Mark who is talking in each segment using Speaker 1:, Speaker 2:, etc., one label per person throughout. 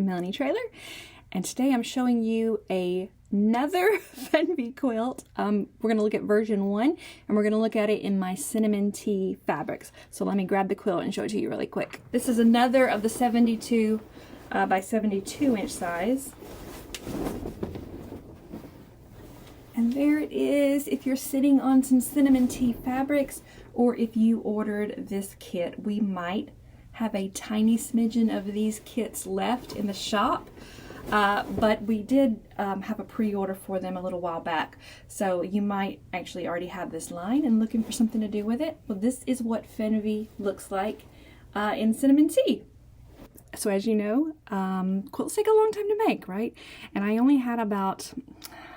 Speaker 1: Melanie trailer, and today I'm showing you another Fernweh quilt. We're going to look at version 1, and we're going to look at it in my cinnamon tea fabrics. So let me grab the quilt and show it to you really quick. This is another of the 72 by 72 inch size. And there it is if you're sitting on some cinnamon tea fabrics, or if you ordered this kit. We might have a tiny smidgen of these kits left in the shop, but we did have a pre-order for them a little while back. So you might actually already have this line and looking for something to do with it. Well, this is what Fernweh looks like in cinnamon tea. So as you know, quilts take a long time to make, right? And I only had about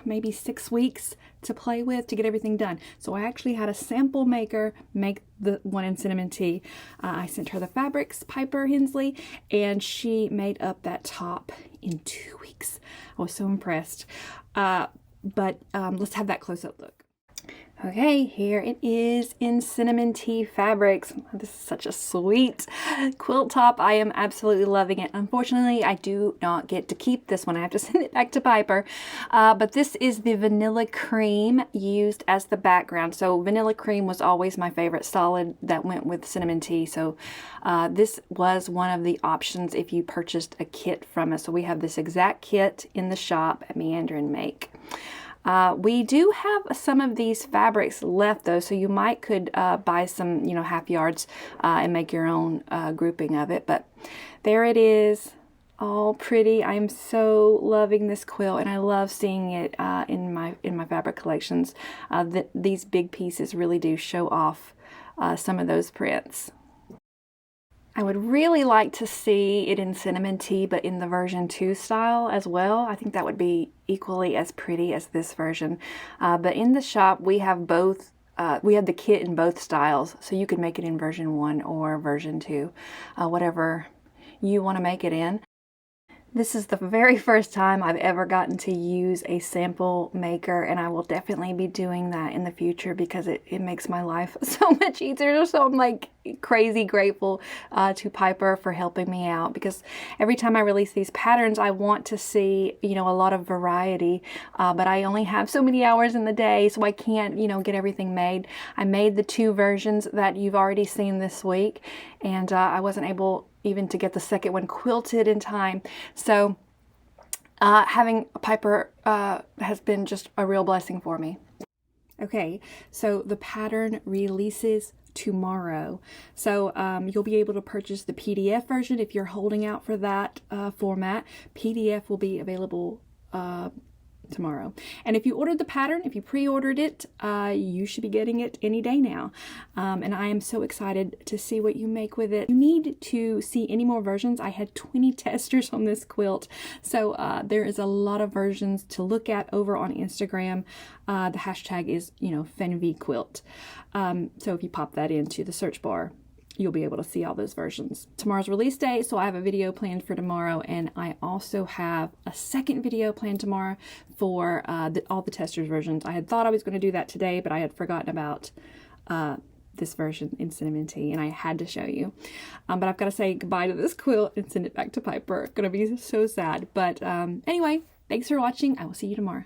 Speaker 1: maybe 6 weeks to play with to get everything done. So I actually had a sample maker make the one in cinnamon tea. I sent her the fabrics, Piper Hensley, and she made up that top in 2 weeks. I was so impressed. But let's have that close-up look. Okay, here it is in cinnamon tea fabrics. This is such a sweet quilt top. I am absolutely loving it. Unfortunately, I do not get to keep this one. I have to send it back to Piper. But this is the vanilla cream used as the background. So vanilla cream was always my favorite solid that went with cinnamon tea. So this was one of the options if you purchased a kit from us. So we have this exact kit in the shop at Meander and Make. We do have some of these fabrics left though, so you might could buy some, half yards and make your own grouping of it. But there it is, all pretty. I am so loving this quilt, and I love seeing it in my fabric collections. These big pieces really do show off some of those prints. I would really like to see it in cinnamon tea, but in the version 2 style as well. I think that would be equally as pretty as this version. But in the shop, we have both. We have the kit in both styles, so you could make it in version 1 or version 2, whatever you want to make it in. This is the very first time I've ever gotten to use a sample maker, and I will definitely be doing that in the future because it makes my life so much easier. So I'm like crazy grateful to Piper for helping me out, because every time I release these patterns, I want to see, a lot of variety, but I only have so many hours in the day, so I can't, get everything made. I made the 2 versions that you've already seen this week, and I wasn't able even to get the second one quilted in time. So having Piper has been just a real blessing for me. Okay, so the pattern releases tomorrow. So you'll be able to purchase the PDF version if you're holding out for that format. PDF will be available tomorrow. And if you ordered the pattern, if you pre-ordered it, you should be getting it any day now. And I am so excited to see what you make with it. You need to see any more versions. I had 20 testers on this quilt. So there is a lot of versions to look at over on Instagram. The hashtag is, Fernweh Quilt. So if you pop that into the search bar, you'll be able to see all those versions. Tomorrow's release day, so I have a video planned for tomorrow, and I also have a second video planned tomorrow for all the testers versions. I had thought I was going to do that today, but I had forgotten about this version in cinnamon tea, and I had to show you. But I've got to say goodbye to this quilt and send it back to Piper. It's going to be so sad. But anyway, thanks for watching. I will see you tomorrow.